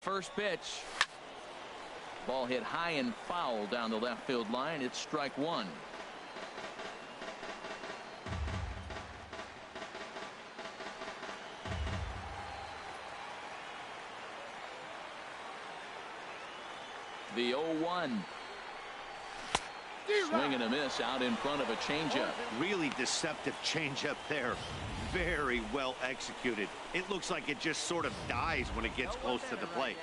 First pitch. Ball hit high and foul down the left field line. It's strike one. The 0-1. Swing and a miss out in front of a changeup. Really deceptive changeup there. Very well executed. It looks like it just sort of dies when it gets close to the plate.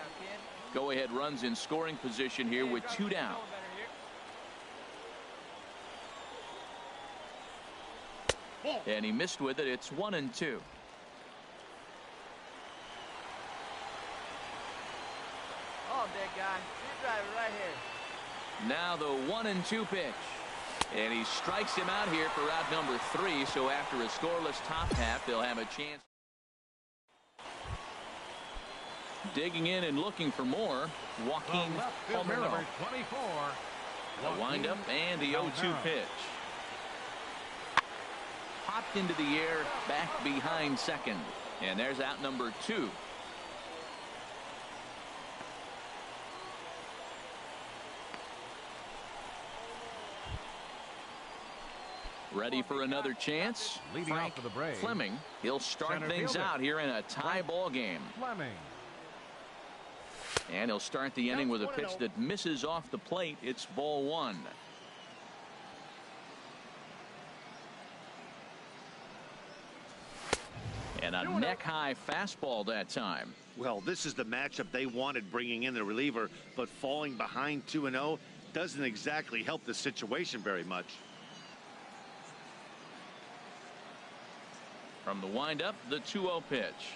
Go ahead runs in scoring position here with 2 down. And he missed with it. It's 1-2. Oh, big guy. Keep driving right here. Now the 1-2 pitch. And he strikes him out here for out number 3. So after a scoreless top half, they'll have a chance. Digging in and looking for more, Joaquin Palmeiro. The windup and the 0-2 pitch. Popped into the air, back behind second. And there's out number 2. Ready for another chance. Frank Fleming. He'll start things out here in a tie ball game. And he'll start the inning with a pitch that misses off the plate. It's ball 1. And a neck-high fastball that time. Well, this is the matchup they wanted, bringing in the reliever, but falling behind 2-0 doesn't exactly help the situation very much. From the windup, the 2-0 pitch.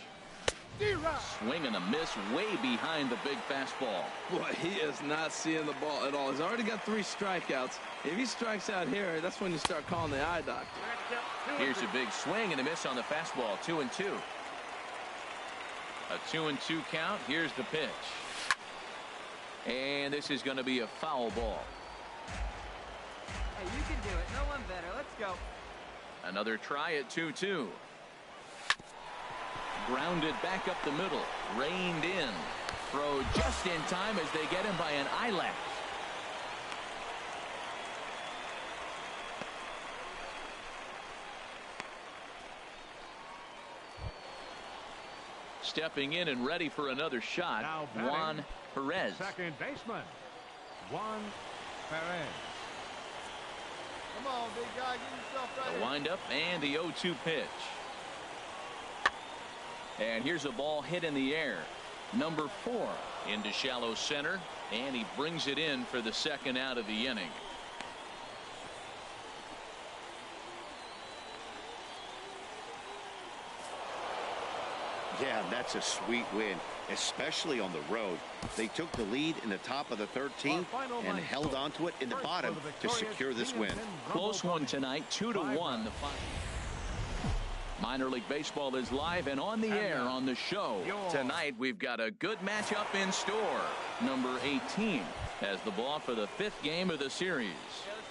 Swing and a miss way behind the big fastball. Boy, he is not seeing the ball at all. He's already got 3 strikeouts. If he strikes out here, that's when you start calling the eye doctor. Here's a big swing and a miss on the fastball. 2-2. A 2-2 count. Here's the pitch. And this is going to be a foul ball. Hey, you can do it. No one better. Let's go. Another try at 2-2. Grounded back up the middle. Reined in. Throw just in time as they get him by an eyelash. Stepping in and ready for another shot, Juan Perez. Second baseman, Juan Perez. Come on, big guy. Get yourself right The here. windup and the 0-2 pitch. And here's a ball hit in the air. Number 4 into shallow center, and he brings it in for the second out of the inning. Yeah, that's a sweet win, especially on the road. They took the lead in the top of the 13th and held on to it in the bottom to secure this win. Close one tonight, 2-1. The final. Minor League Baseball is live and on the air on the show. Tonight we've got a good matchup in store. Number 18 has the ball for the 5th game of the series.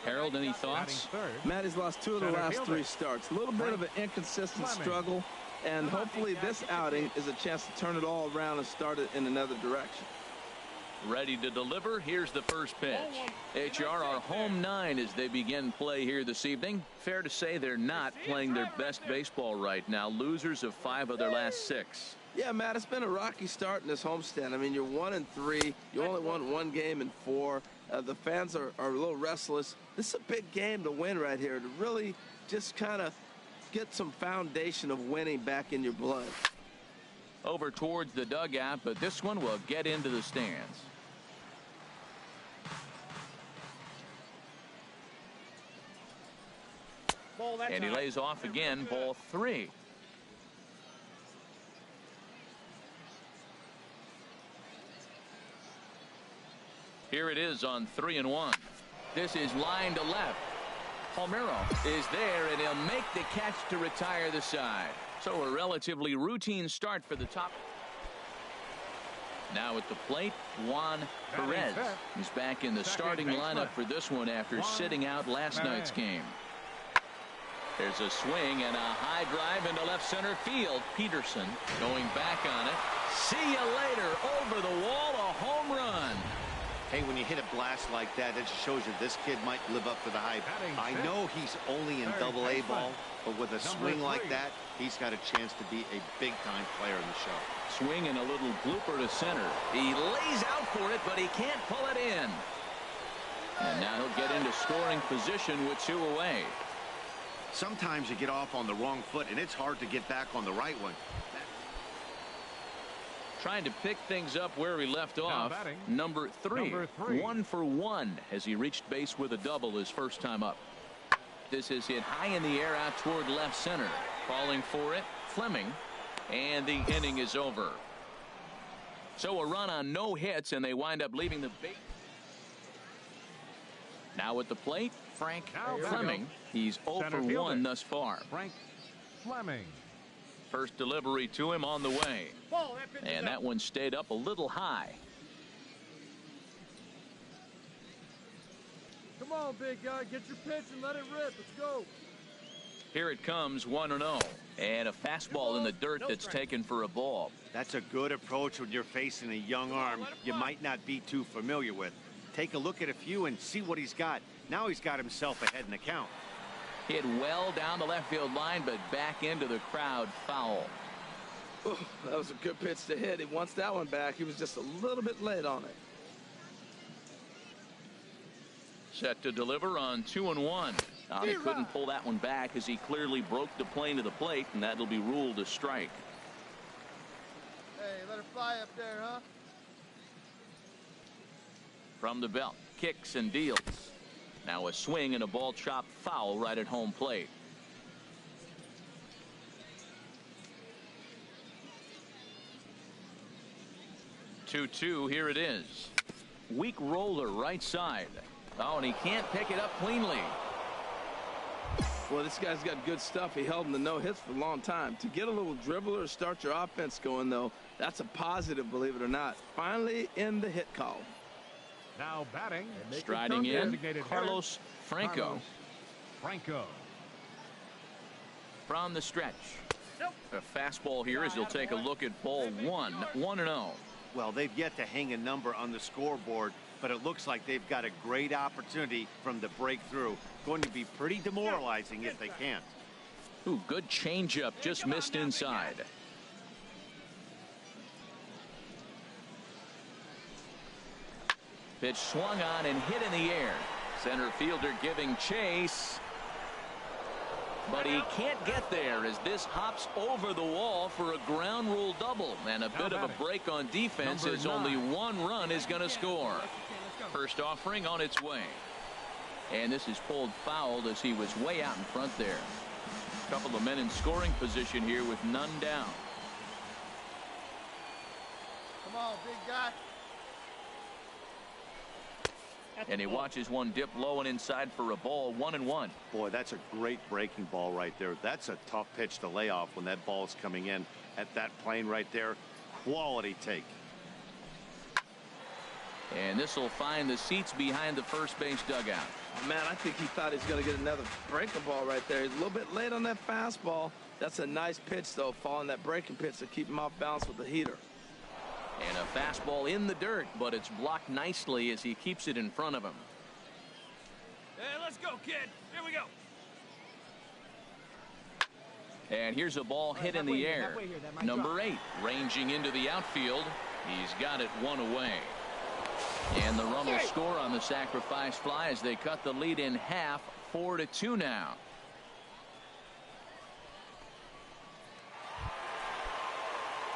Harold, any thoughts? Matt has lost 2 of the last 3 starts. A little bit of an inconsistent struggle, and hopefully this outing is a chance to turn it all around and start it in another direction. Ready to deliver. Here's the first pitch. HR are home 9 as they begin play here this evening. Fair to say they're not playing their best baseball right now. Losers of 5 of their last 6. Yeah, Matt, it's been a rocky start in this homestand. I mean, you're 1-3. You only won 1 game in 4. The fans are a little restless. This is a big game to win right here, to really just kind of get some foundation of winning back in your blood. Over towards the dugout, but this one will get into the stands. And he lays off again, ball 3. Here it is on 3-1. This is line to left. Palmeiro is there, and he'll make the catch to retire the side. So a relatively routine start for the top. Now at the plate, Juan Perez. He's back in the starting lineup for this one after sitting out last night's game. There's a swing and a high drive into left center field. Peterson going back on it. See you later. Over the wall, a home run. Hey, when you hit a blast like that, it just shows you this kid might live up to the hype. I know he's only in Double-A ball, but with a swing like that, he's got a chance to be a big-time player in the show. Swinging a little blooper to center. He lays out for it, but he can't pull it in. And now he'll get into scoring position with 2 away. Sometimes you get off on the wrong foot, and it's hard to get back on the right one. Trying to pick things up where he left off. batting, Number three. 1 for 1 as he reached base with a double his first time up. This is hit high in the air out toward left center. Falling for it, Fleming. And the inning is over. So a run on no hits, and they wind up leaving the base. Now at the plate, Frank Fleming. He's 0 for 1 thus far. Frank Fleming. First delivery to him on the way. And that one stayed up a little high. Come on, big guy. Get your pitch and let it rip. Let's go. Here it comes, 1-0. And a fastball in the dirt that's taken for a ball. That's a good approach when you're facing a young arm you might not be too familiar with. Take a look at a few and see what he's got. Now he's got himself ahead in the count. Hit well down the left field line, but back into the crowd, foul. Ooh, that was a good pitch to hit. He wants that one back. He was just a little bit late on it. Set to deliver on 2-1. Now he couldn't pull that one back as he clearly broke the plane to the plate, and that'll be ruled a strike. Hey, let her fly up there, huh? From the belt, kicks and deals. Now a swing and a ball chopped foul right at home plate. Two, here it is. Weak roller right side. Oh, and he can't pick it up cleanly. Well, this guy's got good stuff. He held him to no hits for a long time. To get a little dribbler to start your offense going, though, that's a positive, believe it or not. Finally in the hit column. Now batting. Striding in, Carlos Franco. Franco. From the stretch. A fastball here as he'll take a look at ball 1. 1-0. Well, they've yet to hang a number on the scoreboard, but it looks like they've got a great opportunity from the breakthrough. Going to be pretty demoralizing if they can't. Ooh, good changeup, just missed inside. Pitch swung on and hit in the air. Center fielder giving chase. But he can't get there as this hops over the wall for a ground rule double. And a bit of a break on defense as only 1 run is going to score. First offering on its way. And this is pulled fouled as he was way out in front there. A couple of men in scoring position here with none down. Come on, big guy. And he watches one dip low and inside for a ball. 1-1. Boy, that's a great breaking ball right there. That's a tough pitch to lay off when that ball's coming in at that plane right there. Quality take. And this will find the seats behind the first base dugout. Oh, man, I think he thought he was going to get another breaking ball right there. He's a little bit late on that fastball. That's a nice pitch, though, following that breaking pitch to keep him off balance with the heater. And a fastball in the dirt, but it's blocked nicely as he keeps it in front of him. Hey, let's go, kid. Here we go. And here's a ball hit in the air. Number 8, ranging into the outfield. He's got it 1 away. And the run will score on the sacrifice fly as they cut the lead in half. 4-2 now.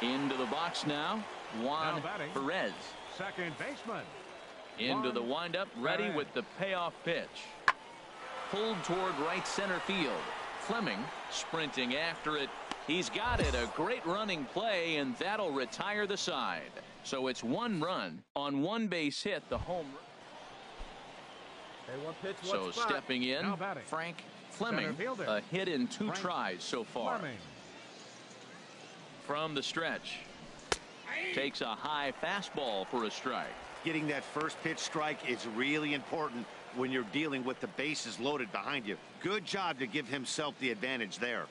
Into the box now. Juan Perez. Second baseman. Into the windup, ready with the payoff pitch. Pulled toward right center field. Fleming sprinting after it. He's got it. A great running play, and that'll retire the side. So it's 1 run on 1 base hit, the home run. Hey, one pitch, so stepping in, Frank Fleming. A hit in 2 tries so far. From the stretch. Takes a high fastball for a strike. Getting that first pitch strike is really important when you're dealing with the bases loaded behind you. Good job to give himself the advantage there.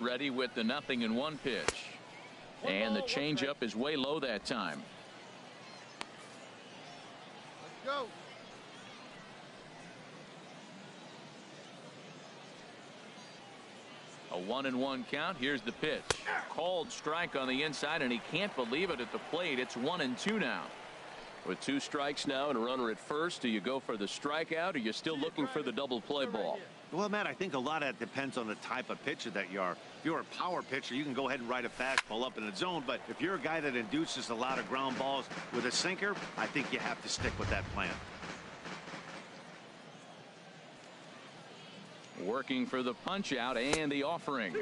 Ready with the 0-1 pitch. And the changeup is way low that time. Let's go. A 1-1 count. Here's the pitch. Called strike on the inside, and he can't believe it at the plate. It's 1-2 now. With 2 strikes now and a runner at first, do you go for the strikeout, or are you still looking for the double play ball? Well, Matt, I think a lot of that depends on the type of pitcher that you are. If you're a power pitcher, you can go ahead and ride a fastball up in the zone. But if you're a guy that induces a lot of ground balls with a sinker, I think you have to stick with that plan. Working for the punch out and the offering.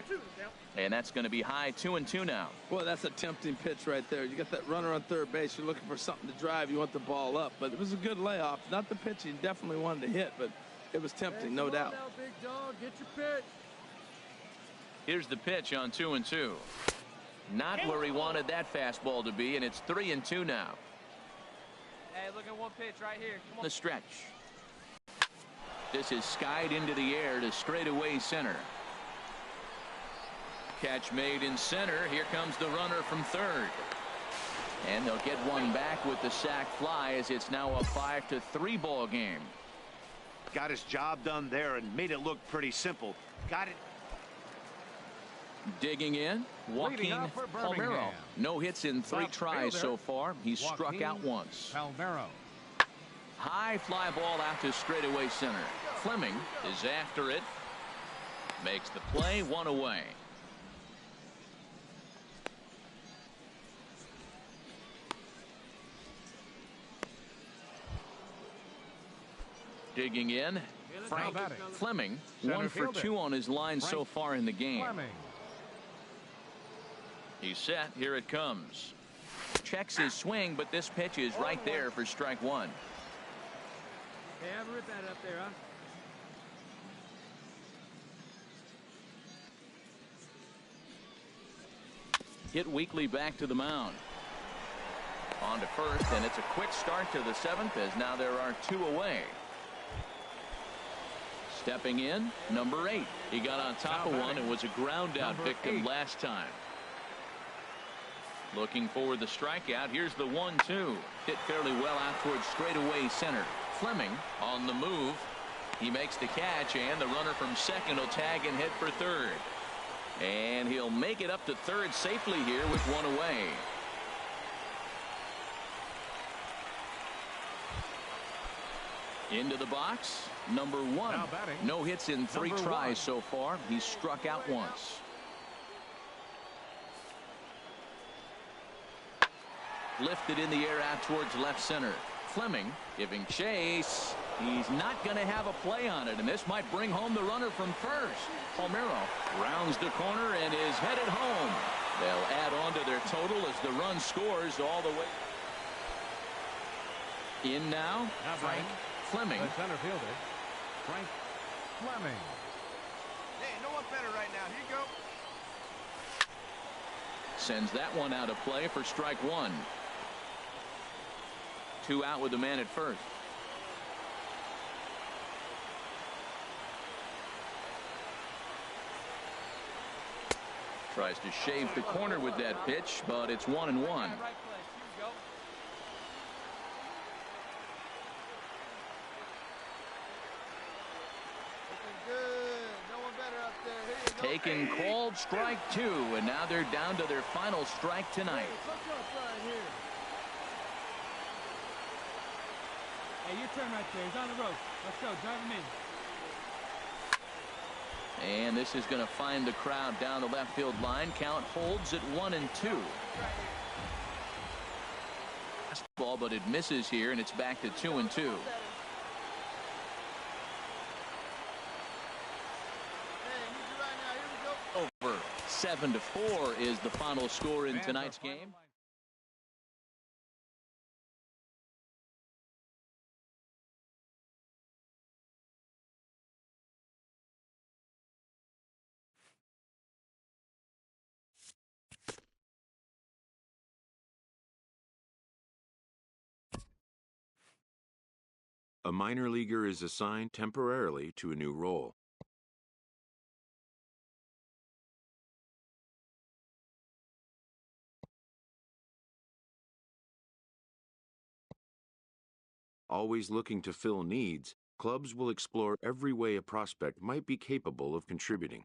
And that's going to be high 2-2 now. Boy, that's a tempting pitch right there. You got that runner on third base. You're looking for something to drive. You want the ball up. But it was a good layoff. Not the pitch he definitely wanted to hit, but it was tempting, no doubt. Now, big dog, get your pitch. Here's the pitch on 2-2. Not where he wanted that fastball to be, and it's 3-2 now. Hey, look at one pitch right here. Come on. The stretch. This is skied into the air to straightaway center. Catch made in center. Here comes the runner from third. And they'll get one back with the sac fly, as it's now a 5-3 ball game. Got his job done there and made it look pretty simple. Got it. Digging in, Leading Joaquin off for Palmero. Birmingham. No hits in 3 Left tries fielder, so far. He's struck Joaquin out once. Palmero. High fly ball out to straightaway center. Fleming is after it. Makes the play, 1 away. Digging in, Frank batting. Fleming, Center 1 for fielder, 2 on his line so Frank far in the game. Fleming. He's set. Here it comes. Checks his swing, but this pitch is right there for strike 1. Hey, have a rip that up there, huh? Hit weakly back to the mound. On to first, and it's a quick start to the 7th, as now there are 2 away. Stepping in, number 8. He got on top of one and was a ground out victim last time. Looking for the strikeout. Here's the 1-2. Hit fairly well out towards straightaway center. Fleming on the move. He makes the catch, and the runner from second will tag and hit for third. And he'll make it up to third safely here with 1 away. Into the box, number 1. Now batting, No hits in 3 number tries 1. so far. He's struck out once. Lifted in the air out towards left center. Fleming giving chase. He's not going to have a play on it, and this might bring home the runner from first. Palmero rounds the corner and is headed home. They'll add on to their total as the run scores all the way. In now, Frank Fleming. The center fielder, Frank Fleming. Hey, no one better right now. Here you go. Sends that one out of play for strike 1. 2 out with the man at first. Tries to shave the corner with that pitch, but it's 1-1. Right place. Here we go. Looking good. No one better up there. Here you go. Taking called strike 2, and now they're down to their final strike tonight. Look up right here. Hey, your turn right there. He's on the road. Let's go. Drive him in. And this is going to find the crowd down the left field line. Count holds at 1-2. Ball, but it misses here, and it's back to 2-2. Over 7-4 is the final score in tonight's game. A minor leaguer is assigned temporarily to a new role. Always looking to fill needs, clubs will explore every way a prospect might be capable of contributing.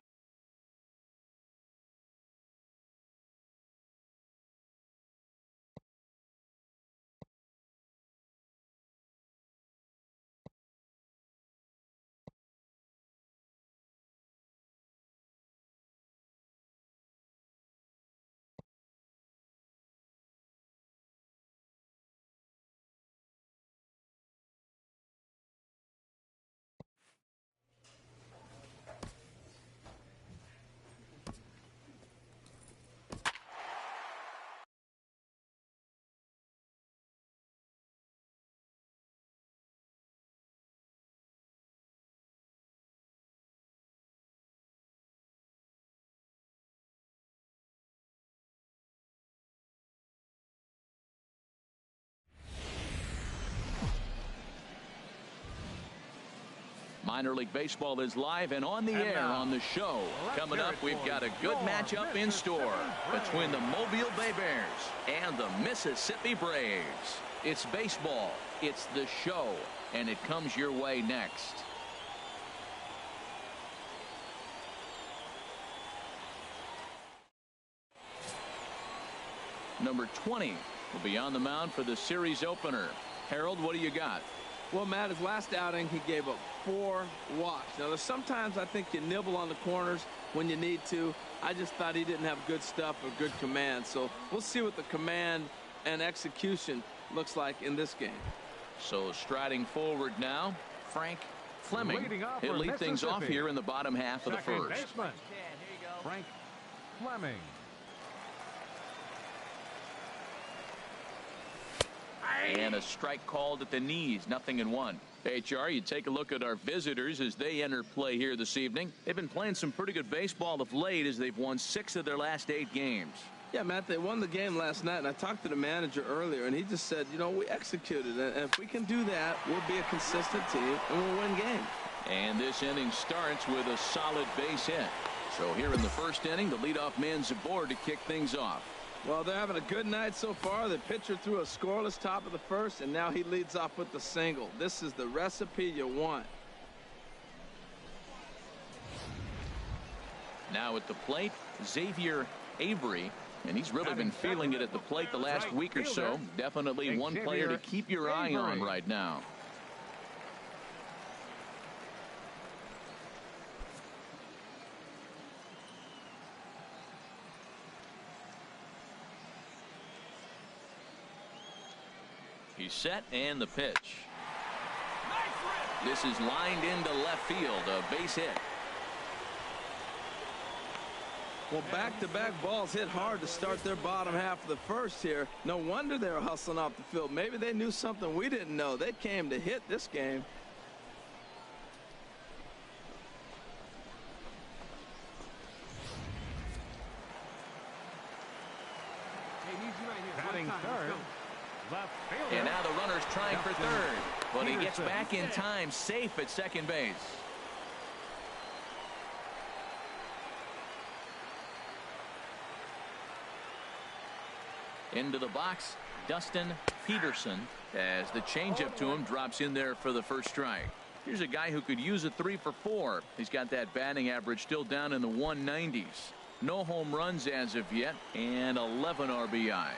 Minor League Baseball is live and on the air on the show. Coming up, we've got a good matchup in store between the Mobile Bay Bears and the Mississippi Braves. It's baseball, it's the show, and it comes your way next. Number 20 will be on the mound for the series opener. Harold, what do you got? Well, Matt, his last outing, he gave up 4 walks. Now, there's sometimes I think you nibble on the corners when you need to. I just thought he didn't have good stuff or good command. So we'll see what the command and execution looks like in this game. So striding forward now, Frank Fleming. He'll lead things off here in the bottom half of the first. Baseman, Frank Fleming. And a strike called at the knees, 0-1. HR, you take a look at our visitors as they enter play here this evening. They've been playing some pretty good baseball of late as they've won 6 of their last 8 games. Yeah, Matt, they won the game last night, and I talked to the manager earlier, and he just said, you know, we executed, and if we can do that, we'll be a consistent team, and we'll win games. And this inning starts with a solid base hit. So here in the first inning, the leadoff man's aboard to kick things off. Well, they're having a good night so far. The pitcher threw a scoreless top of the first, and now he leads off with the single. This is the recipe you want. Now at the plate, Xavier Avery, and he's really been feeling it at the plate the last week or so. Definitely one player to keep your eye on right now. He's set, and the pitch. This is lined into left field, a base hit. Well, back-to-back balls hit hard to start their bottom half of the first here. No wonder they were hustling off the field. Maybe they knew something we didn't know. They came to hit this game. Batting third. Left fielder. And now the runner's trying for third, but he gets back in time, safe at second base. Into the box, Dustin Peterson, as the changeup to him drops in there for the first strike. Here's a guy who could use a 3 for 4. He's got that batting average still down in the 190s. No home runs as of yet, and 11 RBIs.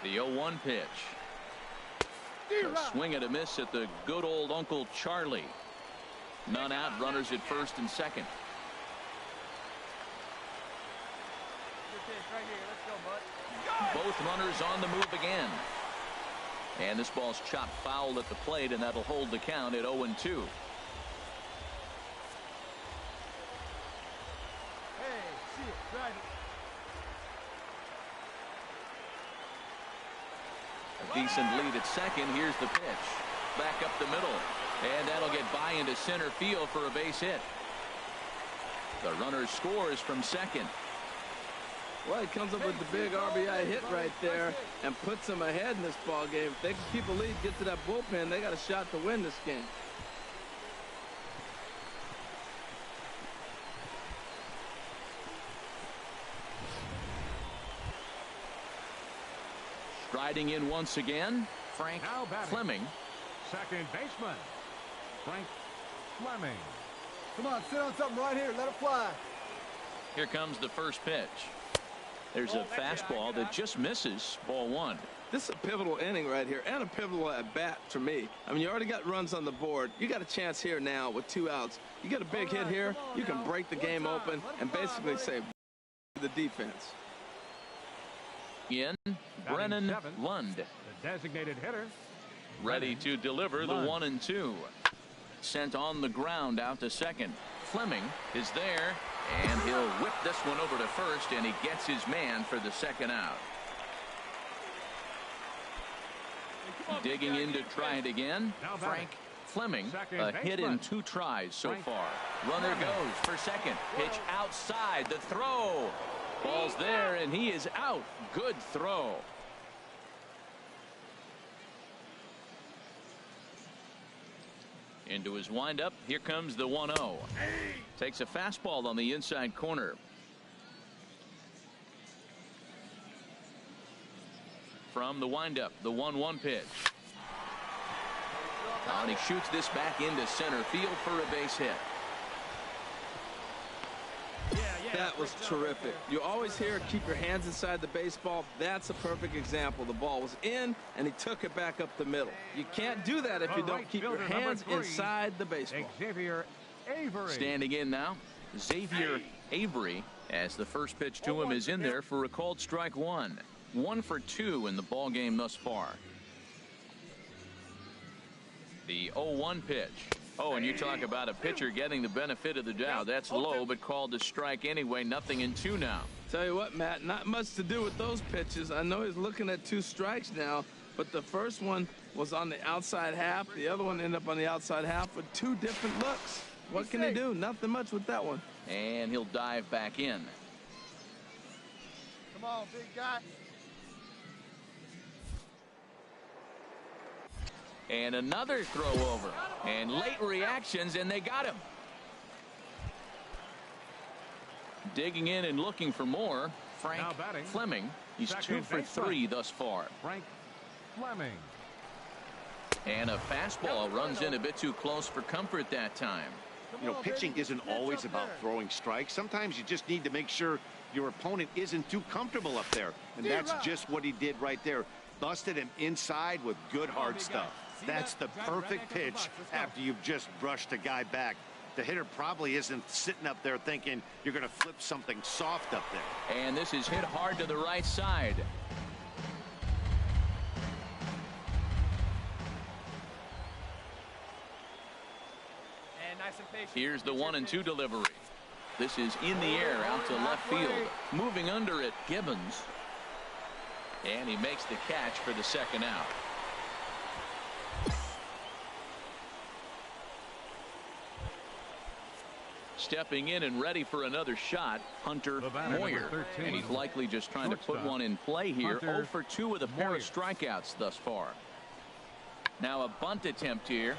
The 0-1 pitch. A swing and a miss at the good old Uncle Charlie. None out, runners at first and second. Both runners on the move again. And this ball's chopped foul at the plate, and that'll hold the count at 0-2. A decent lead at second. Here's the pitch. Back up the middle. And that'll get by into center field for a base hit. The runner scores from second. Well, he comes up with the big RBI hit right there and puts them ahead in this ball game. If they can keep a lead, get to that bullpen, they got a shot to win this game. Striding in once again, Frank Fleming. Second baseman, Frank Fleming. Come on, sit on something right here. Let it fly. Here comes the first pitch. There's a fastball that just misses. Ball one. This is a pivotal inning right here, and a pivotal at bat for me. I mean, you already got runs on the board. You got a chance here now with 2 outs. You get a big hit here, you can break the game open and basically say the defense. In Brennan Lund. The designated hitter. Ready to deliver the 1-2. Sent on the ground out to second. Fleming is there, and he'll whip this one over to first, and he gets his man for the second out. Digging in to try it again, Frank Fleming. A hit in 2 tries so far. Runner goes for second. Pitch outside. The throw. Ball's there, and he is out. Good throw. Into his windup. Here comes the 1-0. Takes a fastball on the inside corner. From the windup, the 1-1 pitch. And he shoots this back into center field for a base hit. That was terrific. You always hear keep your hands inside the baseball. That's a perfect example. The ball was in, and he took it back up the middle. You can't do that if you don't keep your hands inside the baseball. Xavier Avery. Standing in now, Xavier Avery, as the first pitch to him is in there for a called strike one. 1 for 2 in the ball game thus far. The 0-1 pitch. Oh, and you talk about a pitcher getting the benefit of the doubt. That's low, but called to strike anyway. 0-2 now. Tell you what, Matt, not much to do with those pitches. I know he's looking at 2 strikes now, but the first one was on the outside half. The other one ended up on the outside half with 2 different looks. What can he do? Nothing much with that one. And he'll dive back in. Come on, big guy. And another throw over. And late reactions, and they got him. Digging in and looking for more, Frank Fleming. He's 2 for 3 thus far. Frank Fleming. And a fastball runs in a bit too close for comfort that time. You know, pitching isn't always about throwing strikes. Sometimes you just need to make sure your opponent isn't too comfortable up there. And that's just what he did right there. Busted him inside with good hard stuff. That's the perfect pitch after you've just brushed a guy back. The hitter probably isn't sitting up there thinking you're going to flip something soft up there. And this is hit hard to the right side. And nice and patient. Here's the 1-2 delivery. This is in the air out to left field. Moving under it, Gibbons. And he makes the catch for the second out. Stepping in and ready for another shot, Hunter Moyer. And he's likely just trying to put one in play here. 0 for 2 with a pair of strikeouts thus far. Now a bunt attempt here.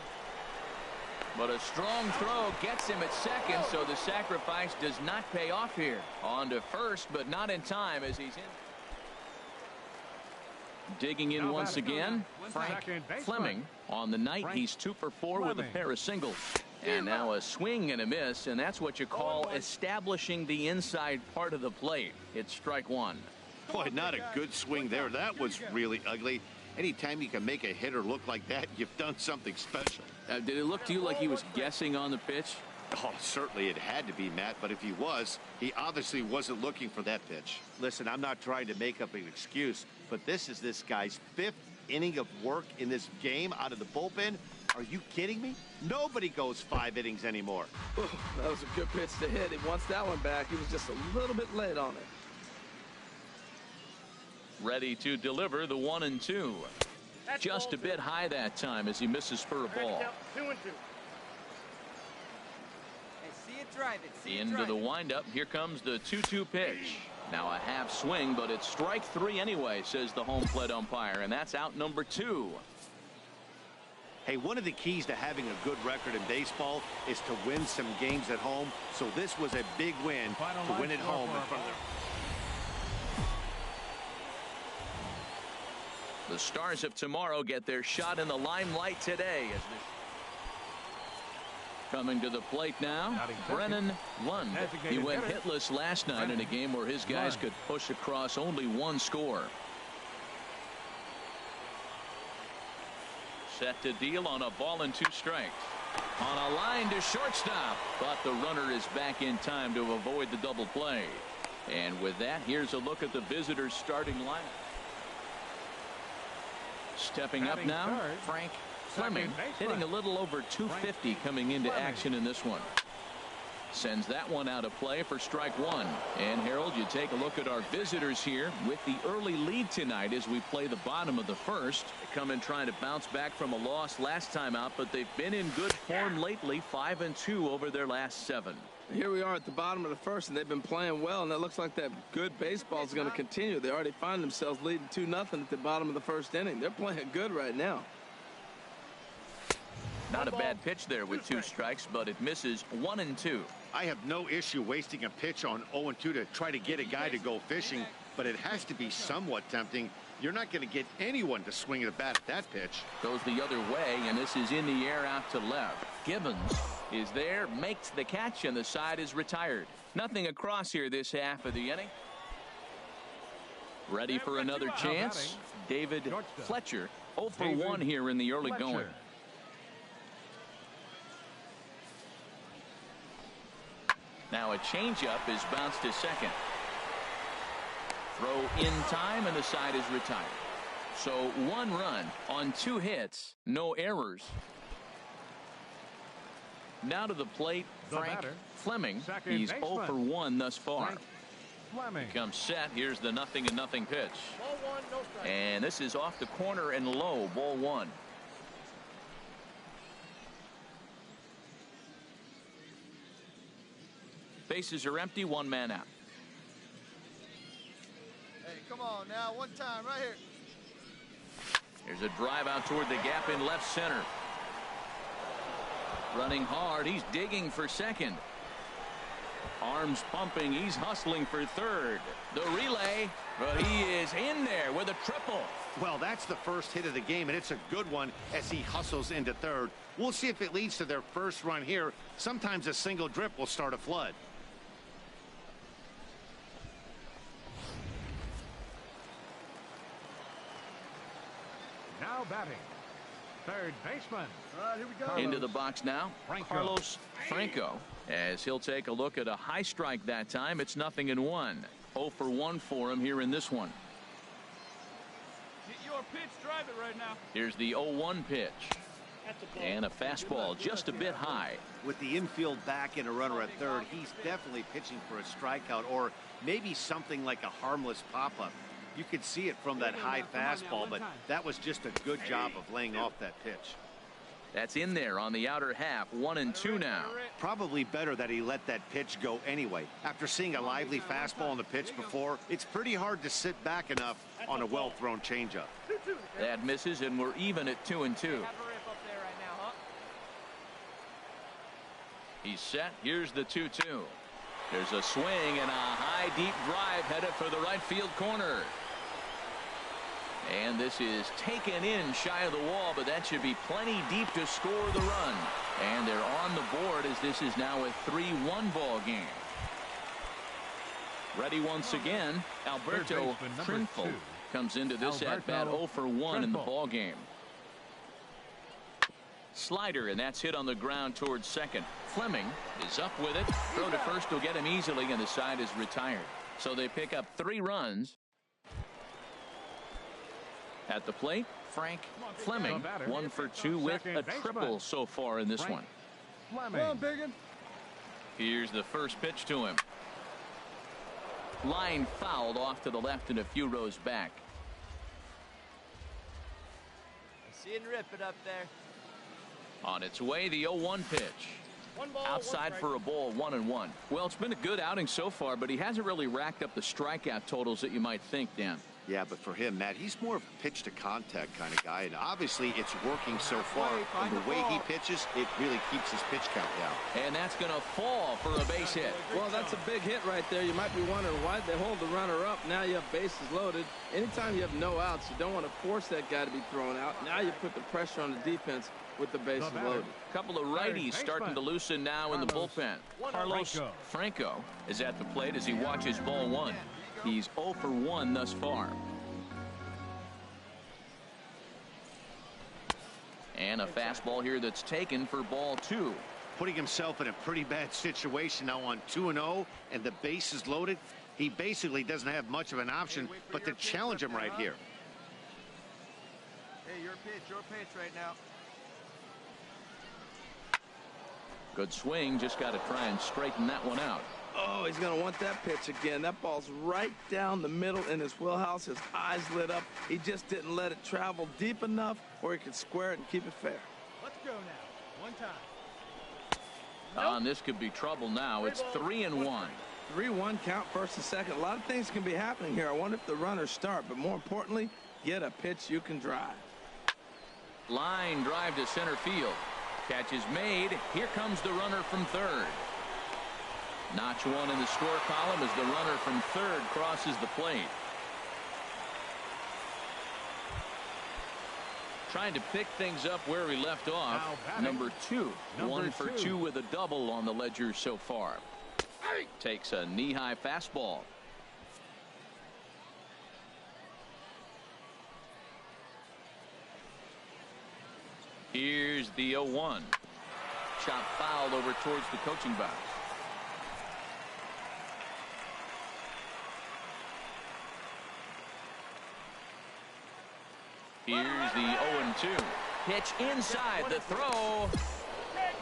But a strong throw gets him at second, so the sacrifice does not pay off here. On to first, but not in time as he's in. Digging in once again, Frank Fleming. On the night, he's 2 for 4 with a pair of singles. And now a swing and a miss, and that's what you call establishing the inside part of the plate. It's strike one. Boy, not a good swing there. That was really ugly. Anytime you can make a hitter look like that, you've done something special. Did it look to you like he was guessing on the pitch? Oh, certainly it had to be, Matt, but if he was, he obviously wasn't looking for that pitch. Listen, I'm not trying to make up an excuse, but this is this guy's 5th inning of work in this game out of the bullpen. Are you kidding me? Nobody goes 5 innings anymore. Ooh, that was a good pitch to hit. He wants that one back. He was just a little bit late on it. Ready to deliver the 1-2. Just a bit high that time as he misses for a ball. 2-2. Hey, see it drive it. Into the windup. Here comes the 2-2 pitch. Now a half swing, but it's strike 3 anyway, says the home plate umpire, and that's out number 2. Hey, one of the keys to having a good record in baseball is to win some games at home. So this was a big win to win at home in front of their... The stars of tomorrow get their shot in the limelight today. Coming to the plate now, Brennan Lund. He went hitless last night in a game where his guys could push across only one score. Set to deal on a ball and 2 strikes. On a line to shortstop, but the runner is back in time to avoid the double play. And with that, here's a look at the visitors' starting lineup. Stepping up now, Frank Fleming, hitting a little over 250 coming into action in this one. Sends that one out of play for strike 1. And Harold, you take a look at our visitors here with the early lead tonight as we play the bottom of the first. They come in trying to bounce back from a loss last time out, but they've been in good form lately, 5-2 over their last 7. Here we are at the bottom of the first, and they've been playing well, and it looks like that good baseball is going to continue. They already find themselves leading 2-0 at the bottom of the first inning. They're playing good right now. Not a bad pitch there with 2 strikes, but it misses 1-2. I have no issue wasting a pitch on 0-2 to try to get a guy to go fishing, but it has to be somewhat tempting. You're not going to get anyone to swing at a bat at that pitch. Goes the other way, and this is in the air out to left. Gibbons is there, makes the catch, and the side is retired. Nothing across here this half of the inning. Ready for another chance. David Fletcher, 0 for 1 here in the early going. Now a changeup is bounced to second. Throw in time, and the side is retired. So 1 run on 2 hits, no errors. Now to the plate, Frank Fleming. He's 0 for 1 thus far. Comes set. Here's the 0-0 pitch. And this is off the corner and low, ball 1. Bases are empty, 1 man out. Hey, come on now, one time right here. Here's a drive out toward the gap in left center. Running hard, he's digging for second. Arms pumping, he's hustling for third. The relay, but he is in there with a triple. Well, that's the first hit of the game, and it's a good one as he hustles into third. We'll see if it leads to their first run here. Sometimes a single drip will start a flood. Now batting, third baseman. All right, here we go. Into the box now, Carlos Franco, as he'll take a look at a high strike that time. It's 0-1. 0 for 1 for him here in this one. Get your pitch, drive it right now. Here's the 0-1 pitch. And a fastball just a bit high. With the infield back and a runner at third, he's definitely pitching for a strikeout or maybe something like a harmless pop-up. You could see it from that high fastball, but that was just a good job of laying off that pitch. That's in there on the outer half. 1-2 now. Probably better that he let that pitch go anyway. After seeing a lively fastball on the pitch before, it's pretty hard to sit back enough on a well-thrown changeup. That misses, and we're even at 2-2. He's set. Here's the 2-2. There's a swing and a high deep drive headed for the right field corner. And this is taken in shy of the wall, but that should be plenty deep to score the run. And they're on the board as this is now a 3-1 ball game. Ready once again, Alberto Trinfel comes into this at-bat 0 for 1 in the ball game. Slider, and that's hit on the ground towards second. Fleming is up with it. Throw to first will get him easily, and the side is retired. So they pick up 3 runs. At the plate, Frank Fleming, 1 for 2 with a triple so far in this one. Come on, Biggin. Here's the first pitch to him. Line fouled off to the left and a few rows back. See it rip it up there. On its way, the 0-1 pitch. Outside for a ball, 1-1. Well, it's been a good outing so far, but he hasn't really racked up the strikeout totals that you might think, Dan. Yeah, but for him, Matt, he's more of a pitch-to-contact kind of guy, and obviously it's working so far. And the way he pitches, it really keeps his pitch count down. And that's going to fall for a base hit. Well, that's a big hit right there. You might be wondering why they hold the runner up. Now you have bases loaded. Anytime you have no outs, you don't want to force that guy to be thrown out. Now you put the pressure on the defense with the bases loaded. A couple of righties starting to loosen now in the bullpen. Carlos Franco is at the plate as he watches ball one. He's 0 for 1 thus far. And a fastball here that's taken for ball 2. Putting himself in a pretty bad situation now on 2-0, and the base is loaded. He basically doesn't have much of an option but to challenge him right here. Hey, your pitch right now. Good swing, just got to try and straighten that one out. Oh, he's going to want that pitch again. That ball's right down the middle in his wheelhouse. His eyes lit up. He just didn't let it travel deep enough where he could square it and keep it fair. Let's go now. One time. And this could be trouble now. It's 3-1. 3-1 count, first and second. A lot of things can be happening here. I wonder if the runners start, but more importantly, get a pitch you can drive. Line drive to center field. Catch is made. Here comes the runner from third. Notch one in the score column as the runner from third crosses the plate. Trying to pick things up where he left off. Number 2. 1 for 2 with a double on the ledger so far. Takes a knee-high fastball. Here's the 0-1. Chop foul over towards the coaching box. Here's the 0-2. Pitch inside the throw.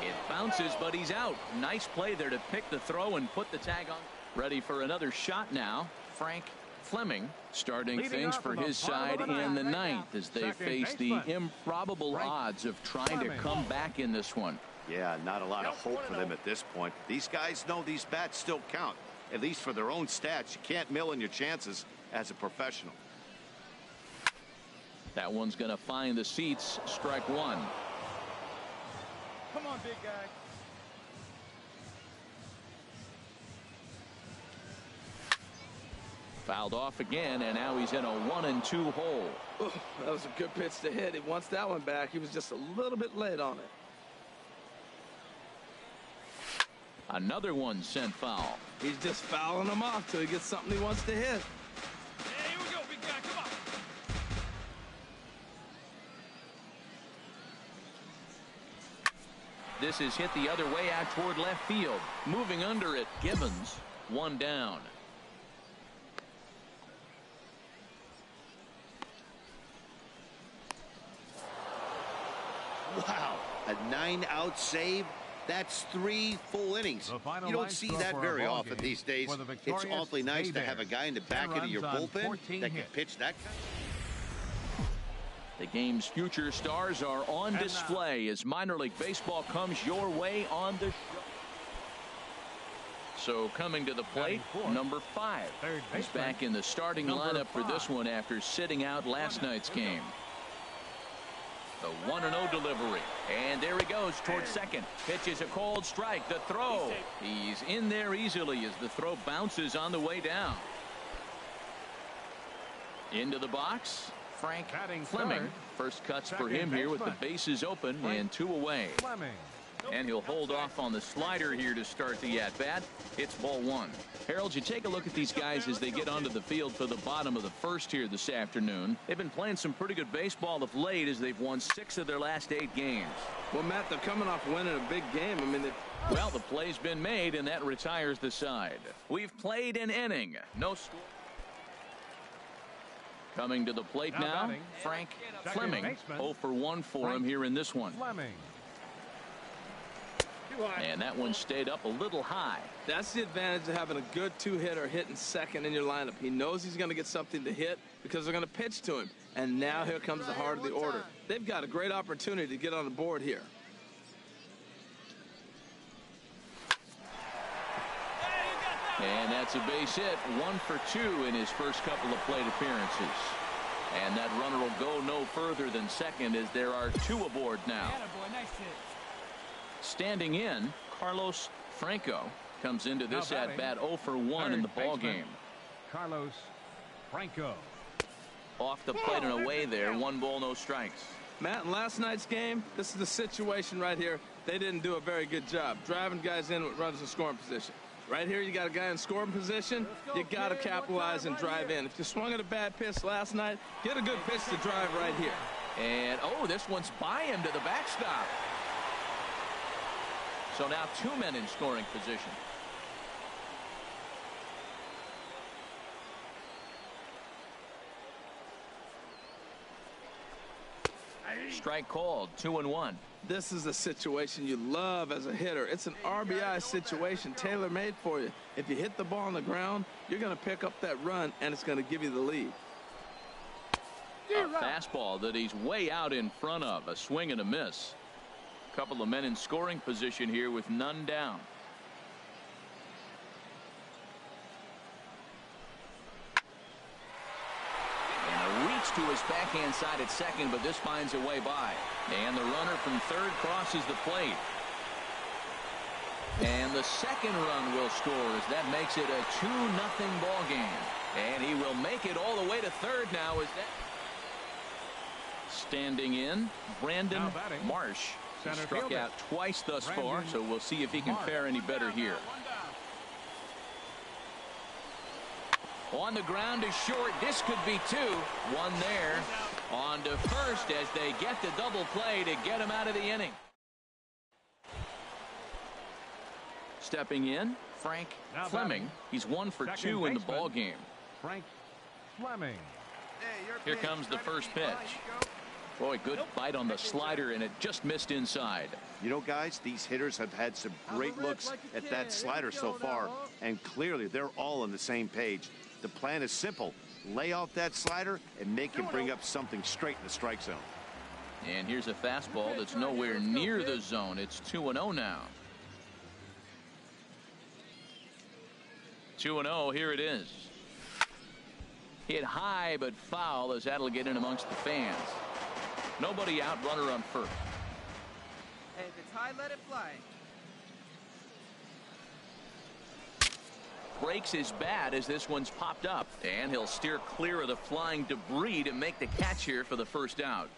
It bounces, but he's out. Nice play there to pick the throw and put the tag on. Ready for another shot now. Frank Fleming starting things for his side in the ninth as they face the improbable odds of trying to come back in this one. Yeah, not a lot of hope for them at this point. These guys know these bats still count, at least for their own stats. You can't mill in your chances as a professional. That one's going to find the seats. Strike one. Come on, big guy. Fouled off again, and now he's in a 1-2 hole. Ooh, that was a good pitch to hit. He wants that one back. He was just a little bit late on it. Another one sent foul. He's just fouling them off till he gets something he wants to hit. Hey, here we go, big guy. Come on. This is hit the other way out toward left field. Moving under it, Gibbons. One down. Wow, a 9-out save. That's 3 full innings. You don't see that very often these days. It's awfully nice to have a guy in the back end of your bullpen that can pitch that kind. The game's future stars are on display as minor league baseball comes your way on the show. So coming to the plate, number 5. He's back in the starting lineup for this one after sitting out last night's game. The 1-0 delivery. And there he goes towards second. Pitch is a cold strike. The throw. He's in there easily as the throw bounces on the way down. Into the box. Frank Fleming. First cuts for him here with the bases open and 2 away. And he'll hold off on the slider here to start the at-bat. It's ball 1. Harold, you take a look at these guys as they get onto the field for the bottom of the first here this afternoon. They've been playing some pretty good baseball of late as they've won 6 of their last 8 games. Well, Matt, they're coming off winning a big game. I mean, well, the play's been made, and that retires the side. We've played an inning. No score. Coming to the plate now, Frank Fleming. 0 for 1 for him here in this one. And that one stayed up a little high. That's the advantage of having a good 2-hitter hitting second in your lineup. He knows he's going to get something to hit because they're going to pitch to him. And now here comes the heart of the order. They've got a great opportunity to get on the board here. Hey, you got that And that's a base hit. 1 for 2 in his first couple of plate appearances. And that runner will go no further than second as there are 2 aboard now. Standing in, Carlos Franco comes into this at bat 0 for 1 in the ball game. Carlos Franco. Off the plate and away there. 1 ball, no strikes. Matt, in last night's game, this is the situation right here. They didn't do a very good job driving guys in with runners in scoring position. Right here, you got a guy in scoring position. You got to capitalize and drive in. If you swung at a bad pitch last night, get a good pitch to drive right here. And, oh, this one's by him to the backstop. So now 2 men in scoring position. Strike called. 2-1. This is a situation you love as a hitter. It's an RBI situation tailor-made for you. If you hit the ball on the ground, you're going to pick up that run, and it's going to give you the lead. A fastball that he's way out in front of. A swing and a miss. A couple of men in scoring position here with none down. To his backhand side at second, but this finds a way by. And the runner from third crosses the plate. And the second run will score as that makes it a 2-0 ball game. And he will make it all the way to third now as that. Standing in, Brandon Marsh. He struck out twice thus far, so we'll see if he can fare any better here. On the ground is short. This could be 2. 1 there. On to first as they get the double play to get him out of the inning. Stepping in, Frank Fleming. He's 1 for 2 in the ball game. Frank Fleming. Here comes the first pitch. Boy, good bite on the slider, and it just missed inside. You know, guys, these hitters have had some great looks at that slider so far, and clearly they're all on the same page. The plan is simple. Lay off that slider and make him bring up something straight in the strike zone. And here's a fastball that's nowhere near the zone. It's 2-0 now. 2-0, here it is. Hit high but foul as that'll get in amongst the fans. Nobody out, runner on first. Hey, if it's high, let it fly. Breaks his bat as this one's popped up, and he'll steer clear of the flying debris to make the catch here for the first out.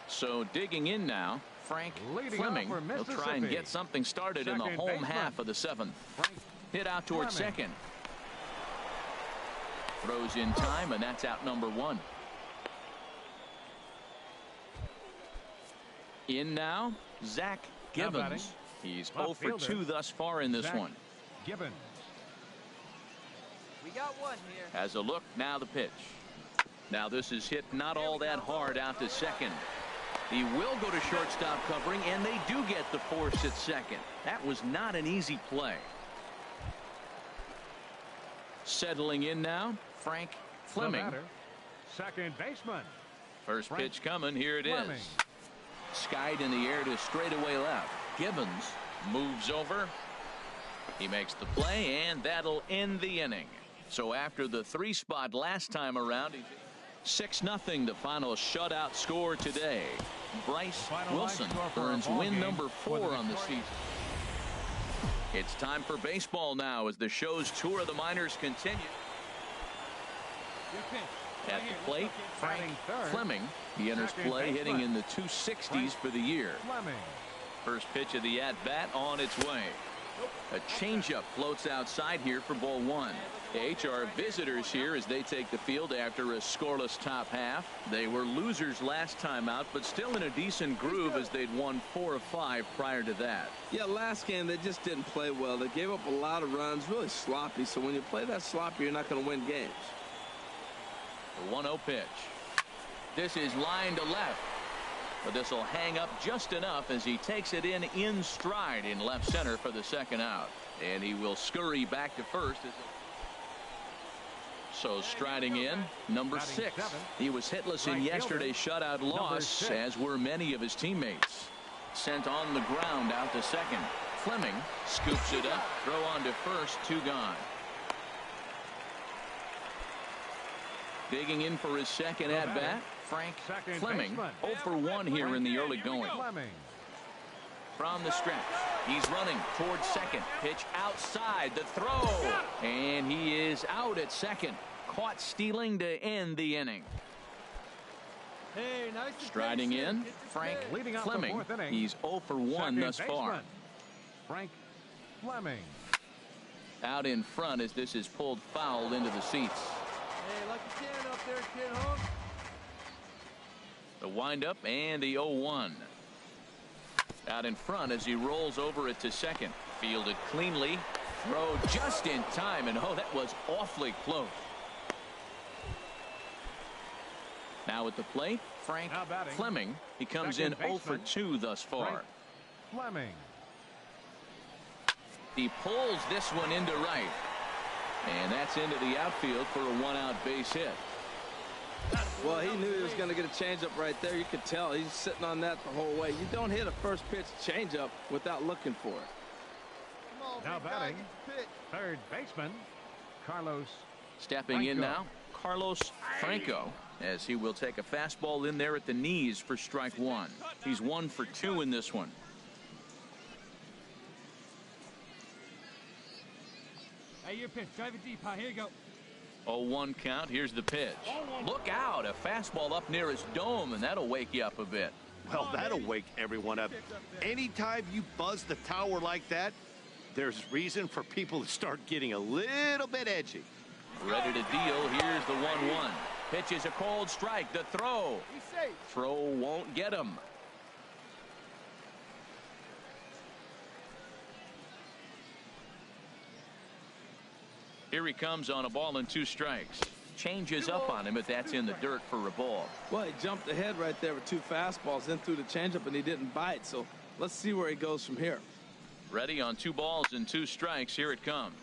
So digging in now, Frank Fleming will try and get something started in the home half of the 7th. Hit out towards second. Throws in time, and that's out number 1. In now, Zach Gibbons. He's 0 for 2 thus far in this one. Gibbons. We got 1 here. Has a look, now the pitch. Now this is hit not all that hard out to second. He will go to shortstop covering, and they do get the force at second. That was not an easy play. Settling in now, Frank Fleming. Second baseman. First pitch coming, here it is. Skied in the air to straightaway left. Gibbons moves over. He makes the play, and that'll end the inning. So after the 3 spot last time around, 6-0 the final shutout score today. Bryce Wilson earns win number 4 on the season. It's time for baseball now as the show's tour of the minors continue. At the plate, Frank Fleming. He enters play hitting in the 260s for the year. First pitch of the at-bat on its way. A changeup floats outside here for ball 1. Our visitors here as they take the field after a scoreless top half. They were losers last time out, but still in a decent groove as they'd won 4 of 5 prior to that. Yeah, last game they just didn't play well. They gave up a lot of runs, really sloppy. So when you play that sloppy, you're not going to win games. The 1-0 pitch. This is line to left. But this will hang up just enough as he takes it in stride in left center for the second out. And he will scurry back to first. So striding in, number 6. He was hitless in yesterday's shutout loss, as were many of his teammates. Sent on the ground out to second. Fleming scoops it up. Throw on to first. 2 gone. Digging in for his second at bat, Frank Fleming. 0 for 1 here in the early going. From the stretch, he's running towards second. Pitch outside, the throw, and he is out at second. Caught stealing to end the inning. Hey, nice Striding in, Frank Fleming. He's 0 for 1 thus far. Frank Fleming. Out in front as this is pulled foul into the seats. Hey, lucky 10 up there, kid, home. The windup and the 0-1. Out in front as he rolls over it to second. Fielded cleanly. Throw just in time, and oh, that was awfully close. Now at the plate, Frank Fleming. He comes in 0 for 2 thus far. Frank Fleming. He pulls this one into right. And that's into the outfield for a 1-out base hit. Well, he knew he was going to get a changeup right there. You could tell he's sitting on that the whole way. You don't hit a first pitch changeup without looking for it. Now batting, third baseman, Carlos Stepping in now, Carlos Franco, as he will take a fastball in there at the knees for strike 1. He's 1 for 2 in this one. Hey, your pitch. Drive it deep. Here you go. 0-1 count. Here's the pitch. Look out. A fastball up near his dome, and that'll wake you up a bit. Well, that'll wake everyone up. Anytime you buzz the tower like that, there's reason for people to start getting a little bit edgy. Ready to deal. Here's the 1-1. Pitch is a cold strike. The throw. Throw won't get him. Here he comes on a ball and 2 strikes. Changes up on him, but that's in the dirt for a ball. Well, he jumped ahead right there with 2 fastballs, then threw the changeup, and he didn't bite. So let's see where he goes from here. Ready on 2 balls and 2 strikes. Here it comes.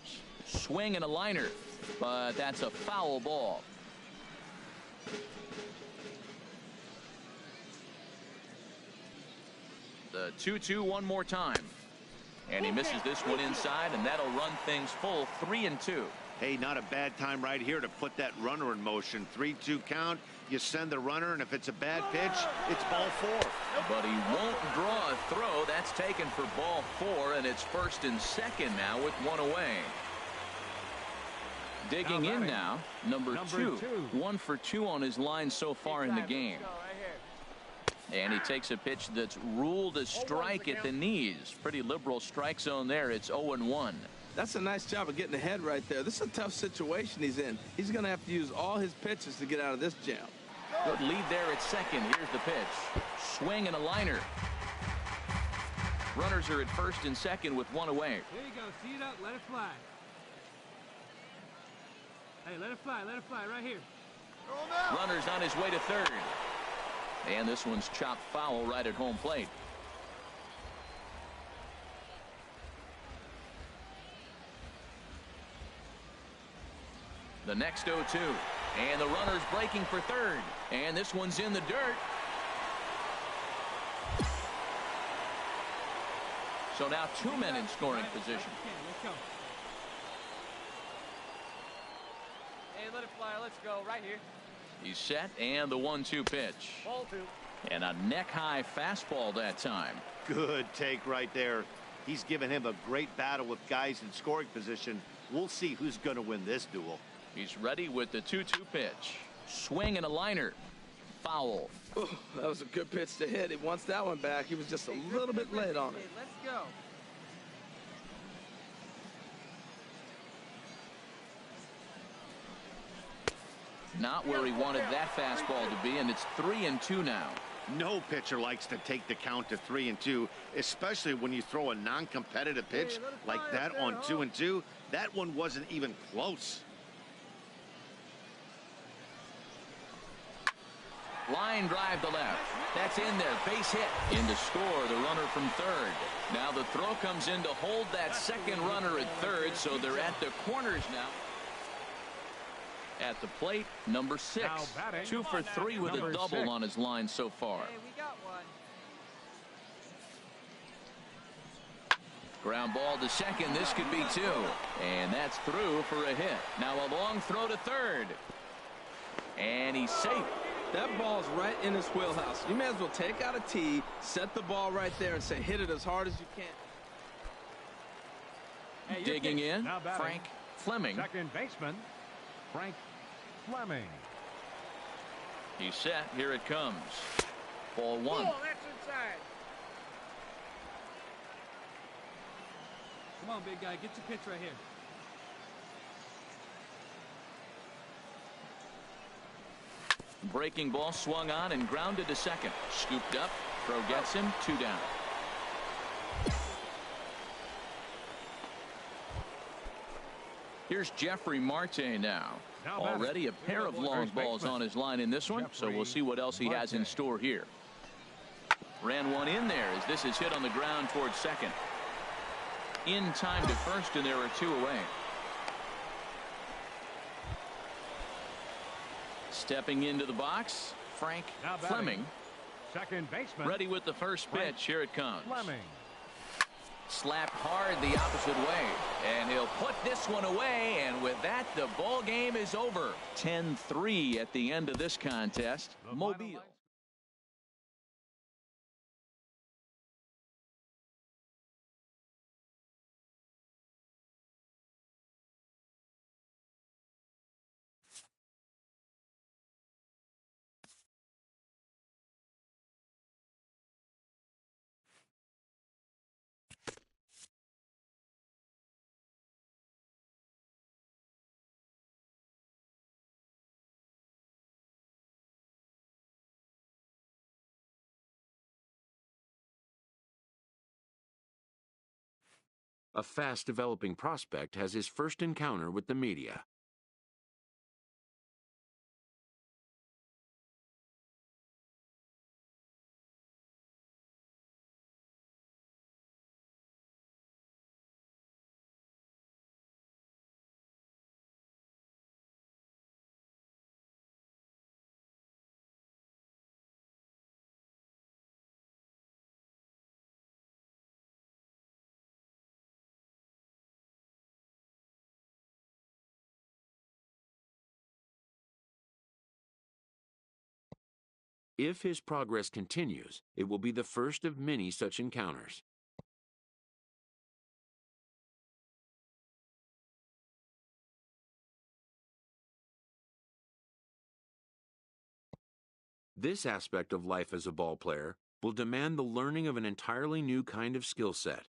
Swing and a liner, but that's a foul ball. The 2-2 one more time. And he misses this one inside, and that'll run things full 3-2. Hey, not a bad time right here to put that runner in motion. 3-2 count. You send the runner, and if it's a bad pitch, it's ball 4. But he won't draw a throw. That's taken for ball 4, and it's first and second now with 1 away. Digging in now, number 2. 1 for 2 on his line so far in the game. And he takes a pitch that's ruled a strike at the knees. Pretty liberal strike zone there. It's 0-1. That's a nice job of getting ahead right there. This is a tough situation he's in. He's going to have to use all his pitches to get out of this jam. Good lead there at second. Here's the pitch. Swing and a liner. Runners are at first and second with 1 away. There you go. See it up. Let it fly. Hey, let it fly. Let it fly right here. Runner's on his way to third. And this one's chopped foul right at home plate. The next 0-2. And the runner's breaking for third. And this one's in the dirt. So now 2 men in scoring position. Let's go. Hey, let it fly. Let's go. Right here. He's set, and the 1-2 pitch. Ball 2. And a neck-high fastball that time. Good take right there. He's given him a great battle with guys in scoring position. We'll see who's going to win this duel. He's ready with the 2-2 pitch. Swing and a liner. Foul. Oh, that was a good pitch to hit. He wants that one back. He was just a little bit late on it. Let's go. Not where he wanted that fastball to be, and it's 3-2 now. No pitcher likes to take the count to 3-2, especially when you throw a non-competitive pitch like that on 2-2. That one wasn't even close. Line drive to left. That's in there. Base hit. In to score, the runner from third. Now the throw comes in to hold that second runner at third, so they're at the corners now. At the plate, number 6. 2 for 3 with a double on his line so far. Hey, we got one. Ground ball to second. This could be two. And that's through for a hit. Now a long throw to third. And he's safe. That ball's right in his wheelhouse. You may as well take out a tee, set the ball right there, and say hit it as hard as you can. Hey, Digging in, Now batting. Frank Fleming. Second baseman, Frank Fleming. He's set. Here it comes. Ball one. Oh, that's inside. Come on, big guy. Get your pitch right here. Breaking ball swung on and grounded to second. Scooped up. Throw gets him. 2 down. Here's Jeffrey Marte now. Already a pair of long balls on his line in this one, so we'll see what else he has in store here. Ran one in there as this is hit on the ground towards second. In time to first, and there are 2 away. Stepping into the box, Frank Fleming. Second baseman. Ready with the first pitch. Here it comes. Fleming. Slapped hard the opposite way, and he'll put this one away, and with that the ball game is over. 10-3 at the end of this contest. Mobile. A fast-developing prospect has his first encounter with the media. If his progress continues, it will be the first of many such encounters. This aspect of life as a ball player will demand the learning of an entirely new kind of skill set.